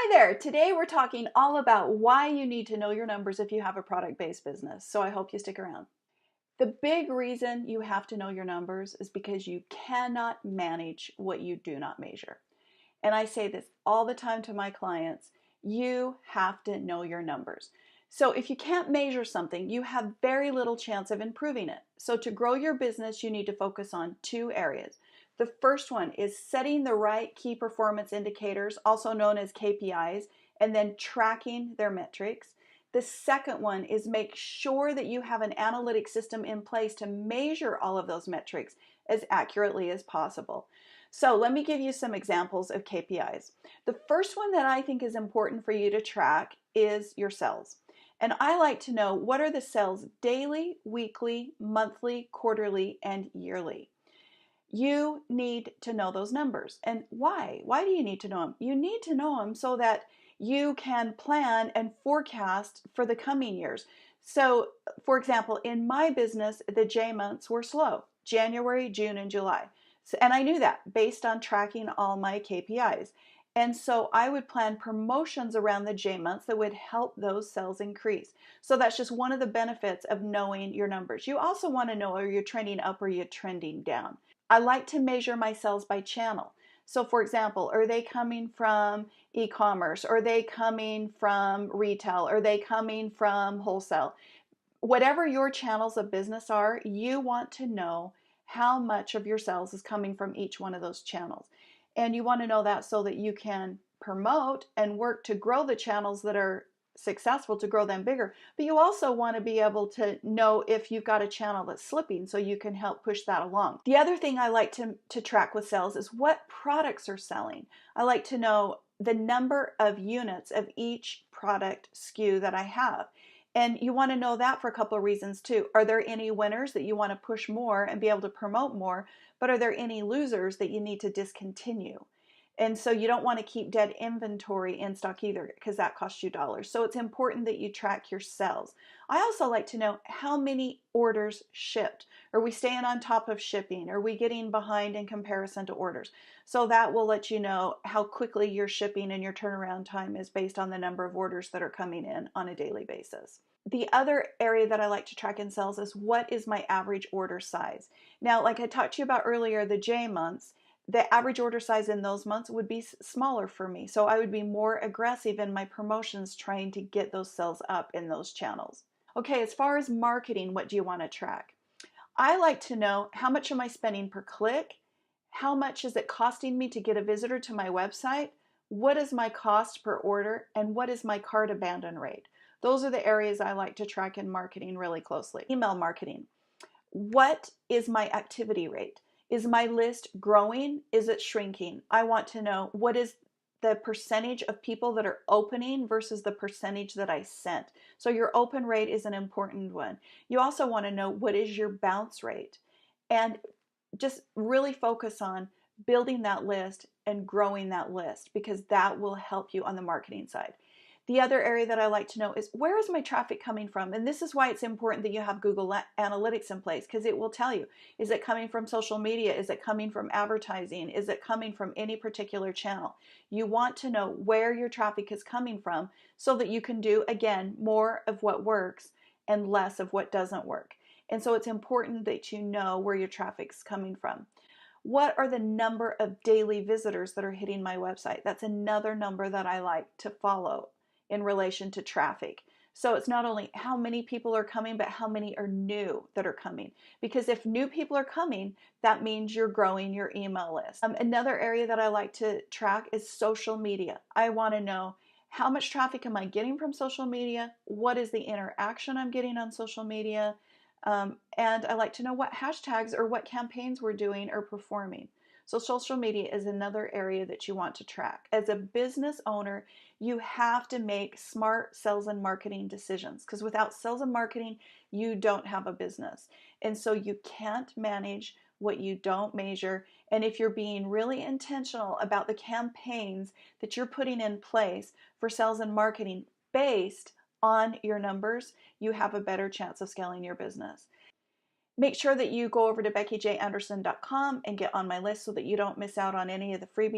Hi there. Today we're talking all about why you need to know your numbers if you have a product-based business. So I hope you stick around. The big reason you have to know your numbers is because you cannot manage what you do not measure. And I say this all the time to my clients, you have to know your numbers. So if you can't measure something, you have very little chance of improving it. So to grow your business, you need to focus on two areas. The first one is setting the right key performance indicators, also known as KPIs, and then tracking their metrics. The second one is make sure that you have an analytic system in place to measure all of those metrics as accurately as possible. So let me give you some examples of KPIs. The first one that I think is important for you to track is your sales. And I like to know what are the sales daily, weekly, monthly, quarterly, and yearly. You need to know those numbers. And why? Why do you need to know them? You need to know them so that you can plan and forecast for the coming years. So, for example, in my business, the J months were slow, January, June, and July. And I knew that based on tracking all my KPIs. And so I would plan promotions around the J months that would help those sales increase. So that's just one of the benefits of knowing your numbers. You also want to know, are you trending up or are you trending down? I like to measure my sales by channel. So for example, are they coming from e-commerce? Are they coming from retail? Are they coming from wholesale? Whatever your channels of business are, you want to know how much of your sales is coming from each one of those channels. And you want to know that so that you can promote and work to grow the channels that are successful, to grow them bigger. But you also want to be able to know if you've got a channel that's slipping so you can help push that along. The other thing I like to track with sales is what products are selling. I like to know the number of units of each product SKU that I have. And you want to know that for a couple of reasons too. Are there any winners that you want to push more and be able to promote more? But are there any losers that you need to discontinue? And so you don't want to keep dead inventory in stock either because that costs you dollars. So it's important that you track your sales. I also like to know how many orders shipped. Are we staying on top of shipping? Are we getting behind in comparison to orders? So that will let you know how quickly your shipping and your turnaround time is based on the number of orders that are coming in on a daily basis. The other area that I like to track in sales is what is my average order size. Now, like I talked to you about earlier, the J months, the average order size in those months would be smaller for me. So I would be more aggressive in my promotions trying to get those sales up in those channels. Okay, as far as marketing, what do you want to track? I like to know how much am I spending per click? How much is it costing me to get a visitor to my website? What is my cost per order? And what is my cart abandon rate? Those are the areas I like to track in marketing really closely. Email marketing. What is my activity rate? Is my list growing? Is it shrinking? I want to know what is the percentage of people that are opening versus the percentage that I sent. So your open rate is an important one. You also want to know what is your bounce rate, and just really focus on building that list and growing that list because that will help you on the marketing side. The other area that I like to know is where is my traffic coming from? And this is why it's important that you have Google Analytics in place because it will tell you, is it coming from social media? Is it coming from advertising? Is it coming from any particular channel? You want to know where your traffic is coming from so that you can do, again, more of what works and less of what doesn't work. And so it's important that you know where your traffic's coming from. What are the number of daily visitors that are hitting my website? That's another number that I like to follow in relation to traffic. So it's not only how many people are coming, but how many are new that are coming. Because if new people are coming, that means you're growing your email list. Another area that I like to track is social media. I want to know how much traffic am I getting from social media? What is the interaction I'm getting on social media? And I like to know what hashtags or what campaigns we're doing or performing. So social media is another area that you want to track. As a business owner, you have to make smart sales and marketing decisions because without sales and marketing, you don't have a business. And so you can't manage what you don't measure. And if you're being really intentional about the campaigns that you're putting in place for sales and marketing based on your numbers, you have a better chance of scaling your business. Make sure that you go over to BeckyJAnderson.com and get on my list so that you don't miss out on any of the freebies.